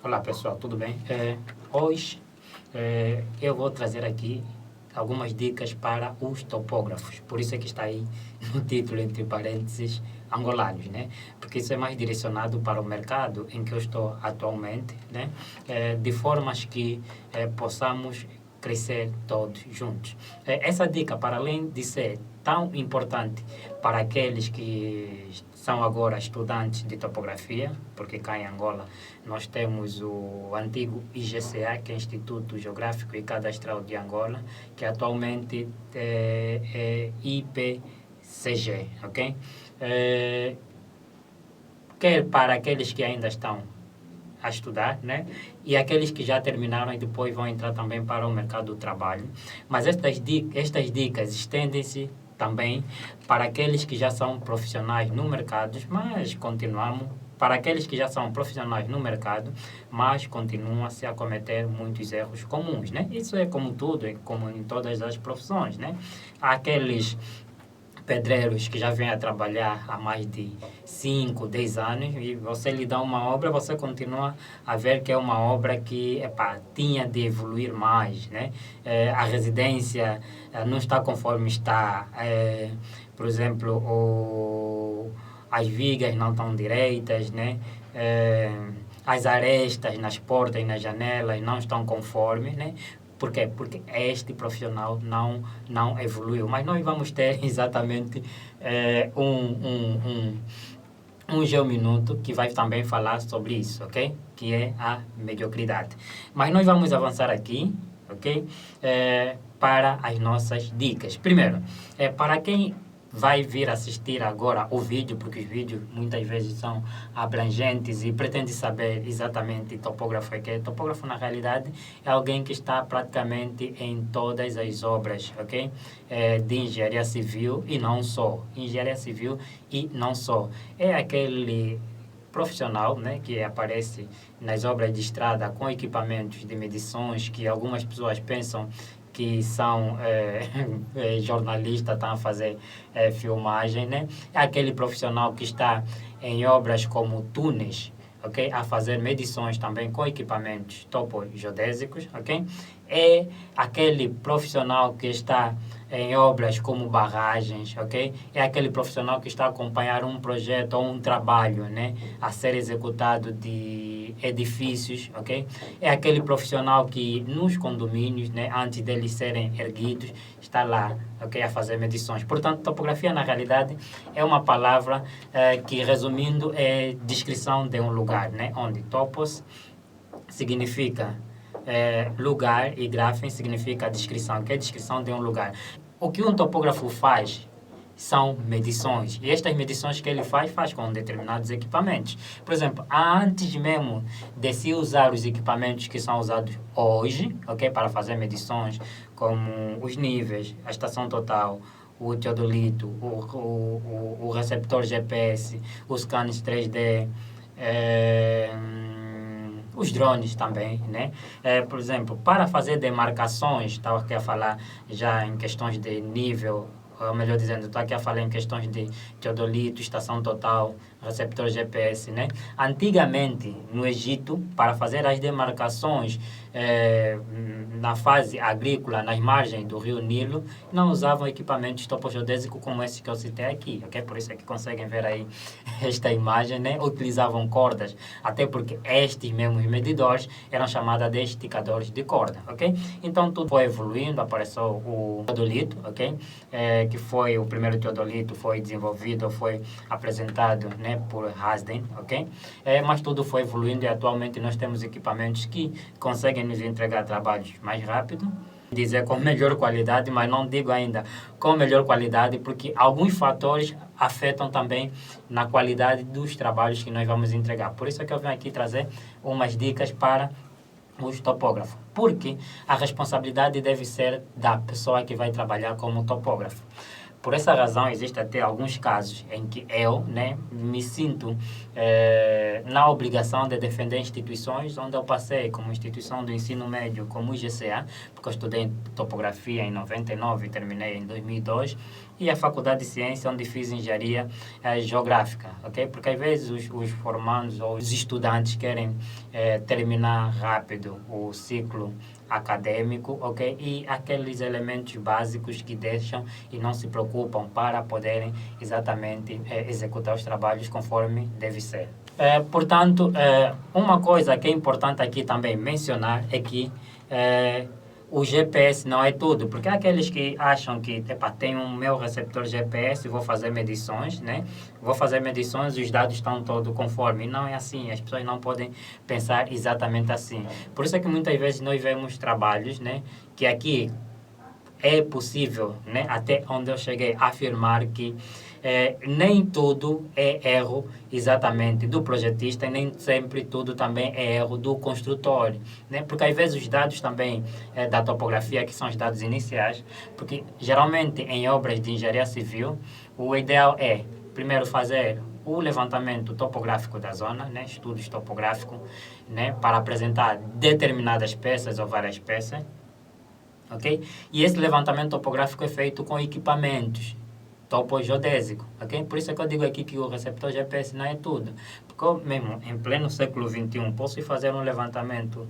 Olá pessoal, tudo bem? Hoje eu vou trazer aqui algumas dicas para os topógrafos. Por isso é que está aí no título, entre parênteses, angolanos, né? Porque isso é mais direcionado para o mercado em que eu estou atualmente, né? De formas que possamos crescer todos juntos. Essa dica, para além de ser tão importante para aqueles que são agora estudantes de topografia, porque cá em Angola nós temos o antigo IGCA, que é Instituto Geográfico e Cadastral de Angola, que atualmente é IPCG, ok? Quer para aqueles que ainda estão a estudar, né? E aqueles que já terminaram e depois vão entrar também para o mercado do trabalho. Mas estas dicas estendem-se também para aqueles que já são profissionais no mercado, mas continuamos para aqueles que já são profissionais no mercado, mas continuam-se a cometer muitos erros comuns, né? Isso é como tudo, é como em todas as profissões, né? Há aqueles pedreiros que já vêm a trabalhar há mais de 5, 10 anos e você lhe dá uma obra, você continua a ver que é uma obra que tinha de evoluir mais, né? A residência não está conforme está, por exemplo, as vigas não estão direitas, né? As arestas nas portas e nas janelas não estão conformes, né? Por quê? Porque este profissional não evoluiu. Mas nós vamos ter exatamente um geominuto que vai também falar sobre isso, ok? Que é a mediocridade. Mas nós vamos avançar aqui, ok? Para as nossas dicas. Primeiro, para quem vai vir assistir agora o vídeo, porque os vídeos muitas vezes são abrangentes e pretende saber exatamente topógrafo é que topógrafo na realidade é alguém que está praticamente em todas as obras, ok? De engenharia civil e não só. Engenharia civil e não só. É aquele profissional, né, que aparece nas obras de estrada com equipamentos de medições que algumas pessoas pensam que são jornalistas, estão a fazer filmagem, né? É aquele profissional que está em obras como túneis, ok? A fazer medições também com equipamentos topogeodésicos, ok? É aquele profissional que está em obras como barragens, ok? É aquele profissional que está a acompanhar um projeto ou um trabalho, né? A ser executado de edifícios, ok? É aquele profissional que nos condomínios, né? Antes deles serem erguidos, está lá, ok? A fazer medições. Portanto, topografia, na realidade, é uma palavra que, resumindo, é descrição de um lugar, né? Onde topos significa lugar e grafem significa descrição, que é a descrição de um lugar. O que um topógrafo faz são medições. E estas medições que ele faz com determinados equipamentos. Por exemplo, antes mesmo de se usar os equipamentos que são usados hoje, ok, para fazer medições, como os níveis, a estação total, o teodolito, o receptor GPS, os scanners 3D, os drones também, né? Por exemplo, para fazer demarcações, estava aqui a falar já em questões de nível, ou melhor dizendo, estou aqui a falar em questões de teodolito, estação total, receptor GPS, né? Antigamente, no Egito, para fazer as demarcações na fase agrícola, nas margens do rio Nilo, não usavam equipamentos topogeodésicos como esse que eu citei aqui, ok? Por isso é que conseguem ver aí esta imagem, né? Utilizavam cordas, até porque estes mesmos medidores eram chamados de esticadores de corda, ok? Então tudo foi evoluindo, apareceu o teodolito, ok? Que foi o primeiro teodolito, foi desenvolvido, foi apresentado, né, por Hasden, ok? Mas tudo foi evoluindo e atualmente nós temos equipamentos que conseguem nos entregar trabalhos mais rápido, dizer com melhor qualidade, mas não digo ainda com melhor qualidade, porque alguns fatores afetam também na qualidade dos trabalhos que nós vamos entregar. Por isso é que eu venho aqui trazer umas dicas para os topógrafos, porque a responsabilidade deve ser da pessoa que vai trabalhar como topógrafo. Por essa razão, existe até alguns casos em que eu, né, me sinto na obrigação de defender instituições onde eu passei, como instituição do ensino médio, como o IGCA, porque eu estudei topografia em 99 e terminei em 2002, e a Faculdade de Ciência, onde fiz engenharia geográfica, ok? Porque às vezes os formandos ou os estudantes querem terminar rápido o ciclo acadêmico, ok? E aqueles elementos básicos que deixam e não se preocupam para poderem exatamente executar os trabalhos conforme deve ser. Portanto, uma coisa que é importante aqui também mencionar é que o GPS não é tudo, porque há aqueles que acham que, epa, tem um meu receptor GPS, vou fazer medições, né? Vou fazer medições e os dados estão todos conforme. E não é assim, as pessoas não podem pensar exatamente assim. Por isso é que muitas vezes nós vemos trabalhos, né? Que aqui é possível, né? Até onde eu cheguei a afirmar que nem tudo é erro exatamente do projetista e nem sempre tudo também é erro do construtor, né? Porque às vezes os dados também da topografia, que são os dados iniciais, porque geralmente em obras de engenharia civil, o ideal é primeiro fazer o levantamento topográfico da zona, né? Estudos topográficos, né? Para apresentar determinadas peças ou várias peças, ok? E esse levantamento topográfico é feito com equipamentos topogeodésico, ok? Por isso é que eu digo aqui que o receptor GPS não é tudo. Porque eu mesmo, em pleno século XXI, posso ir fazer um levantamento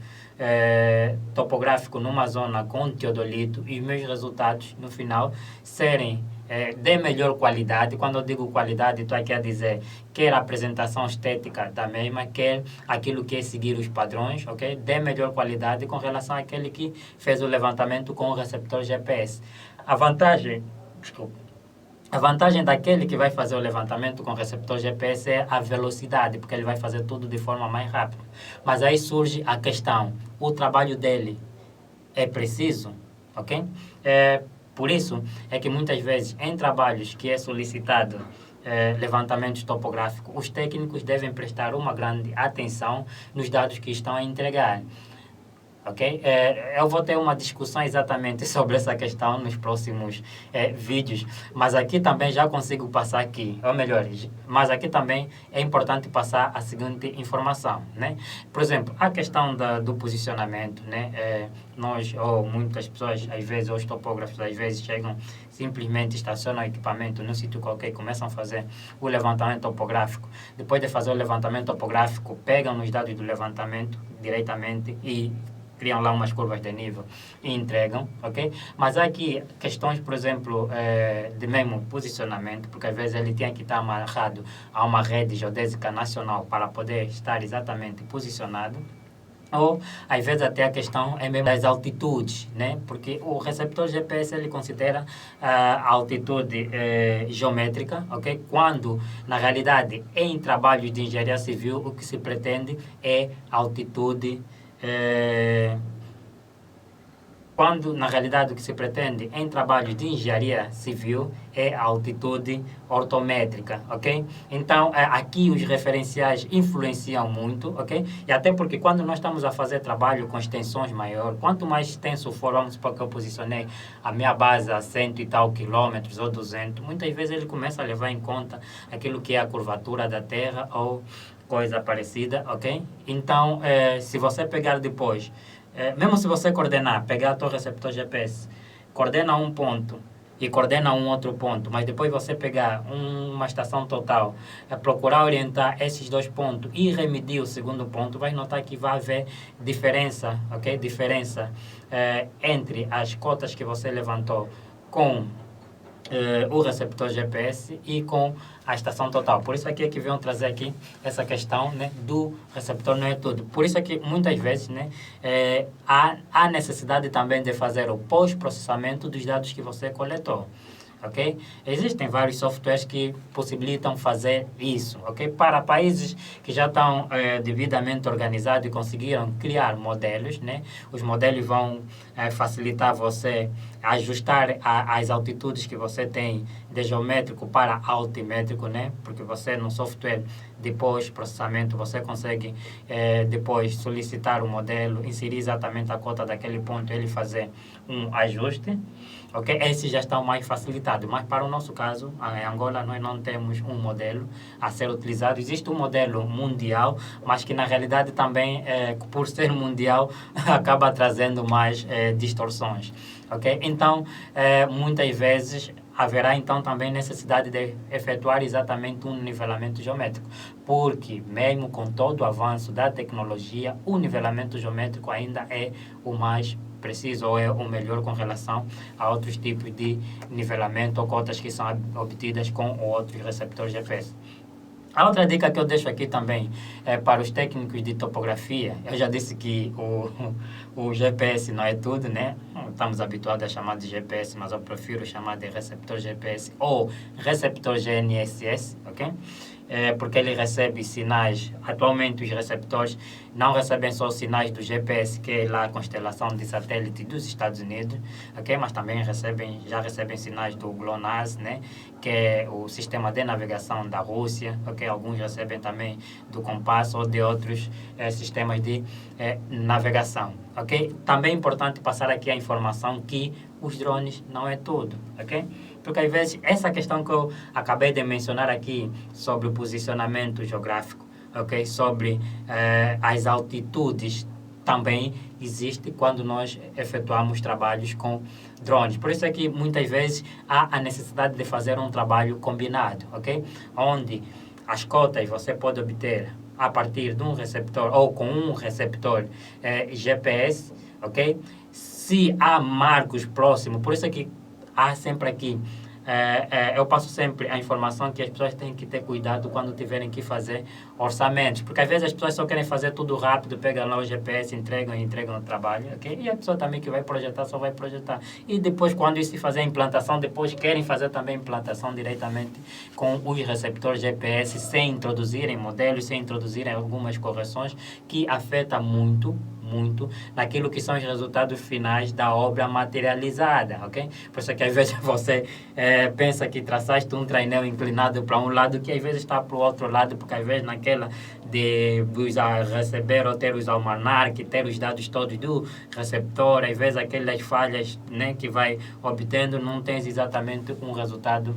topográfico numa zona com teodolito e os meus resultados, no final, serem de melhor qualidade. Quando eu digo qualidade, estou aqui a dizer quer a apresentação estética da mesma, quer aquilo que é seguir os padrões, ok? De melhor qualidade com relação àquele que fez o levantamento com o receptor GPS. A vantagem, desculpa, a vantagem daquele que vai fazer o levantamento com receptor GPS é a velocidade, porque ele vai fazer tudo de forma mais rápida. Mas aí surge a questão, o trabalho dele é preciso, ok? Por isso é que muitas vezes em trabalhos que é solicitado levantamento topográfico, os técnicos devem prestar uma grande atenção nos dados que estão a entregar. Ok? Eu vou ter uma discussão exatamente sobre essa questão nos próximos vídeos, mas aqui também já consigo passar aqui, ou melhor, mas aqui também é importante passar a seguinte informação, né? Por exemplo, a questão do posicionamento, né? Nós, ou muitas pessoas, às vezes, ou os topógrafos, às vezes chegam, simplesmente estacionam o equipamento num sítio qualquer e começam a fazer o levantamento topográfico. Depois de fazer o levantamento topográfico, pegam os dados do levantamento diretamente e criam lá umas curvas de nível e entregam, ok? Mas há aqui questões, por exemplo, de mesmo posicionamento, porque às vezes ele tem que estar amarrado a uma rede geodésica nacional para poder estar exatamente posicionado. Ou, às vezes, até a questão é mesmo das altitudes, né? Porque o receptor GPS, ele considera a altitude geométrica, ok? Quando, na realidade, em trabalhos de engenharia civil, o que se pretende é altitude quando na realidade o que se pretende em trabalhos de engenharia civil é a altitude ortométrica, ok? Então aqui os referenciais influenciam muito, ok? E até porque quando nós estamos a fazer trabalho com extensões maiores, quanto mais extenso for, vamos supor que eu posicionei a minha base a 100 e tal quilômetros ou 200, muitas vezes ele começa a levar em conta aquilo que é a curvatura da Terra ou coisa parecida, ok? Então, se você pegar depois, mesmo se você coordenar, pegar o teu receptor GPS, coordena um ponto e coordena um outro ponto, mas depois você pegar uma estação total, procurar orientar esses dois pontos e remedir o segundo ponto, vai notar que vai haver diferença, ok? Diferença entre as cotas que você levantou com o receptor GPS e com a estação total. Por isso aqui é que venham trazer aqui essa questão, né, do receptor não é tudo. Por isso é que muitas vezes, né, há necessidade também de fazer o pós-processamento dos dados que você coletou. Ok? Existem vários softwares que possibilitam fazer isso, ok? Para países que já estão devidamente organizados e conseguiram criar modelos, né? Os modelos vão facilitar você ajustar as altitudes que você tem de geométrico para altimétrico, né? Porque você no software, depois processamento, você consegue depois solicitar o modelo, inserir exatamente a cota daquele ponto, ele fazer um ajuste. Ok? Esses já estão mais facilitados, mas para o nosso caso, em Angola, nós não temos um modelo a ser utilizado. Existe um modelo mundial, mas que na realidade também, por ser mundial, acaba trazendo mais distorções. Ok? Então, muitas vezes haverá então também necessidade de efetuar exatamente um nivelamento geométrico, porque mesmo com todo o avanço da tecnologia, o nivelamento geométrico ainda é o mais preciso ou é o melhor com relação a outros tipos de nivelamento ou cotas que são obtidas com outros receptores GPS. A outra dica que eu deixo aqui também é para os técnicos de topografia. Eu já disse que o GPS não é tudo, né? Estamos habituados a chamar de GPS, mas eu prefiro chamar de receptor GPS ou receptor GNSS, ok? Porque ele recebe sinais. Atualmente os receptores não recebem só sinais do GPS, que é lá a constelação de satélite dos Estados Unidos, ok? Mas também já recebem sinais do GLONASS, né? Que é o sistema de navegação da Rússia, ok? Alguns recebem também do compasso ou de outros sistemas de navegação, ok? Também é importante passar aqui a informação que os drones não é tudo, ok? Porque às vezes essa questão que eu acabei de mencionar aqui sobre o posicionamento geográfico, ok? Sobre as altitudes também existe quando nós efetuamos trabalhos com drones. Por isso é que muitas vezes há a necessidade de fazer um trabalho combinado, ok? Onde as cotas você pode obter a partir de um receptor ou com um receptor GPS, ok? Se há marcos próximos, por isso é que há sempre aqui, eu passo sempre a informação que as pessoas têm que ter cuidado quando tiverem que fazer orçamentos, porque às vezes as pessoas só querem fazer tudo rápido, pegam lá o GPS, entregam o trabalho, ok? E a pessoa também que vai projetar, só vai projetar. E depois, quando isso se fazer a implantação, depois querem fazer também a implantação diretamente com os receptores GPS, sem introduzirem modelos, sem introduzirem algumas correções, que afeta muito naquilo que são os resultados finais da obra materializada, ok? Por isso que às vezes você pensa que traçaste um trainel inclinado para um lado, que às vezes está para o outro lado, porque às vezes naquela de usar, receber ou ter os almanar, que ter os dados todos do receptor, às vezes aquelas falhas, né, que vai obtendo, não tens exatamente um resultado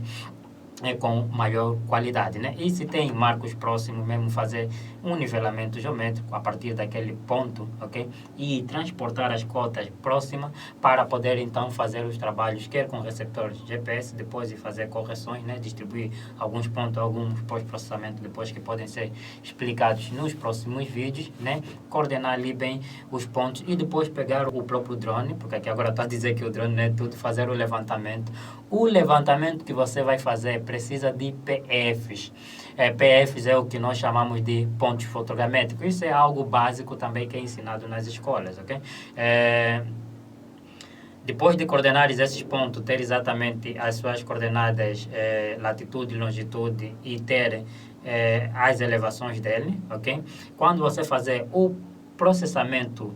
com maior qualidade, né? E se tem marcos próximos, mesmo fazer um nivelamento geométrico a partir daquele ponto, ok? E transportar as cotas próximas para poder então fazer os trabalhos, quer com receptores GPS, depois de fazer correções, né? Distribuir alguns pontos, alguns pós-processamento depois que podem ser explicados nos próximos vídeos, né? Coordenar ali bem os pontos e depois pegar o próprio drone, porque aqui agora está a dizer que o drone não é tudo, fazer o levantamento. O levantamento que você vai fazer precisa de PFs. PFs é o que nós chamamos de pontos fotogramétricos. Isso é algo básico também que é ensinado nas escolas, ok? Depois de coordenar esses pontos, ter exatamente as suas coordenadas, latitude, longitude e ter as elevações dele, ok? Quando você fazer o processamento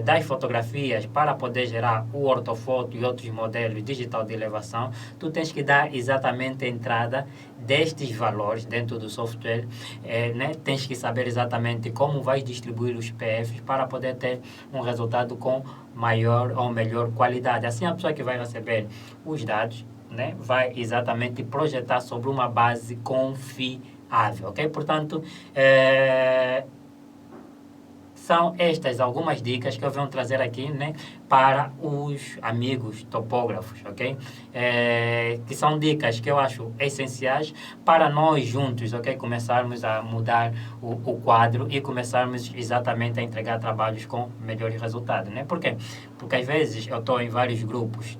das fotografias para poder gerar o ortofoto e outros modelos digital de elevação, tu tens que dar exatamente a entrada destes valores dentro do software, né? Tens que saber exatamente como vai distribuir os PFs para poder ter um resultado com maior ou melhor qualidade. Assim, a pessoa que vai receber os dados, né, vai exatamente projetar sobre uma base confiável, ok? Portanto, são estas algumas dicas que eu venho trazer aqui, né, para os amigos topógrafos, ok? Que são dicas que eu acho essenciais para nós juntos, ok? Começarmos a mudar o quadro e começarmos exatamente a entregar trabalhos com melhores resultados, né? Por quê? Porque às vezes eu estou em vários grupos,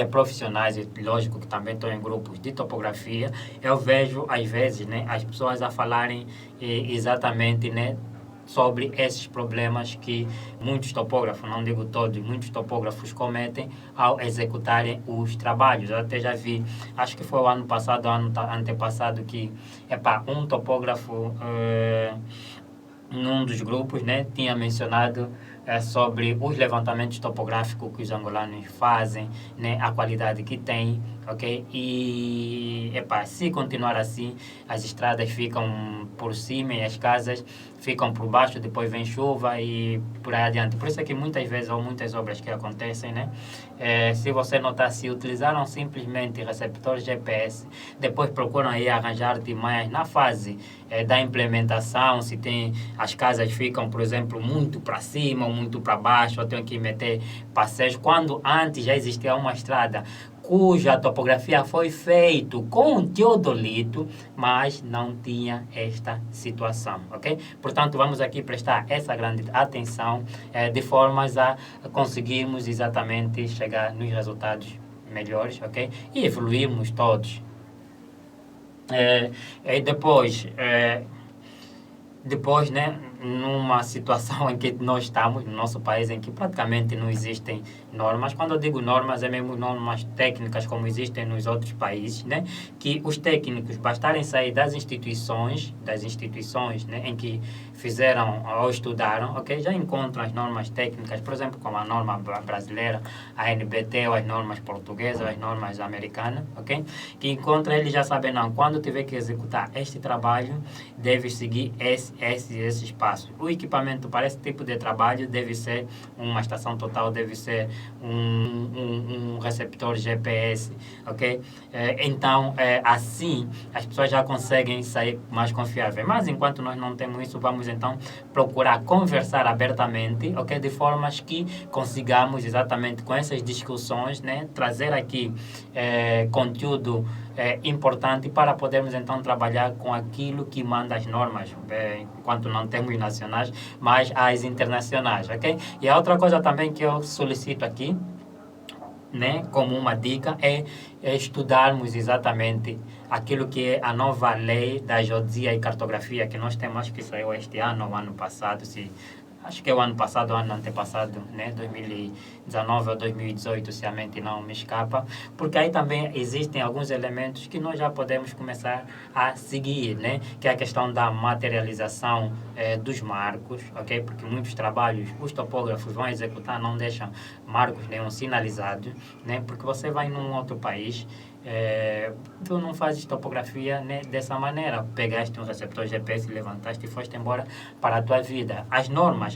profissionais, e lógico que também estou em grupos de topografia, eu vejo às vezes, né, as pessoas a falarem exatamente, né, sobre esses problemas que muitos topógrafos, não digo todos, muitos topógrafos cometem ao executarem os trabalhos. Eu até já vi, acho que foi o ano passado, ano antepassado, que um topógrafo num dos grupos, né, tinha mencionado sobre os levantamentos topográficos que os angolanos fazem, né, a qualidade que tem, ok? E, se continuar assim, as estradas ficam por cima e as casas ficam por baixo, depois vem chuva e por aí adiante. Por isso é que muitas vezes, ou muitas obras que acontecem, né, se você notar, se utilizaram simplesmente receptores GPS, depois procuram aí arranjar artimanhas na fase da implementação, se tem, as casas ficam, por exemplo, muito para cima ou muito para baixo, ou tem que meter passeios, quando antes já existia uma estrada cuja topografia foi feita com teodolito, mas não tinha esta situação, ok? Portanto, vamos aqui prestar essa grande atenção de formas a conseguirmos exatamente chegar nos resultados melhores, ok? E evoluirmos todos. E depois, né, numa situação em que nós estamos, no nosso país, em que praticamente não existem normas. Quando eu digo normas, é mesmo normas técnicas como existem nos outros países, né, que os técnicos bastarem sair das instituições, né, em que fizeram ou estudaram, ok, já encontram as normas técnicas, por exemplo, como a norma brasileira, a NBT, ou as normas portuguesas, ou as normas americanas, ok, que encontram, eles já sabem, não, quando tiver que executar este trabalho, deve seguir esses passos. O equipamento para esse tipo de trabalho deve ser uma estação total, deve ser um receptor GPS, ok? Então, assim, as pessoas já conseguem sair mais confiáveis. Mas, enquanto nós não temos isso, vamos, então, procurar conversar abertamente, ok? De formas que consigamos, exatamente com essas discussões, né, trazer aqui conteúdo importante para podermos então trabalhar com aquilo que manda as normas, enquanto não temos nacionais, mas as internacionais, ok? E a outra coisa também que eu solicito aqui, né, como uma dica, é estudarmos exatamente aquilo que é a nova lei da geodesia e cartografia que nós temos, acho que saiu este ano ou ano passado, acho que é o ano passado, o ano antepassado, né? 2019 ou 2018, se a mente não me escapa, porque aí também existem alguns elementos que nós já podemos começar a seguir, né? Que é a questão da materialização dos marcos, ok? Porque muitos trabalhos os topógrafos vão executar, não deixam marcos nenhum sinalizados, né? Porque você vai num outro país, tu não fazes topografia, né, dessa maneira. Pegaste um receptor GPS, levantaste e foste embora para a tua vida. As normas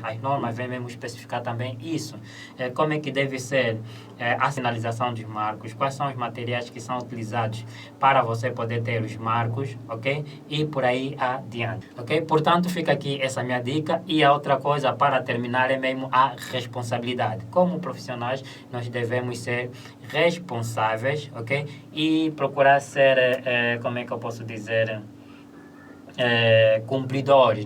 vêm mesmo especificar também isso. Como é que deve ser a sinalização dos marcos, quais são os materiais que são utilizados para você poder ter os marcos, ok? E por aí adiante, ok? Portanto, fica aqui essa minha dica. E a outra coisa, para terminar, é mesmo a responsabilidade. Como profissionais, nós devemos ser responsáveis, ok? E procurar ser, como é que eu posso dizer, cumpridores.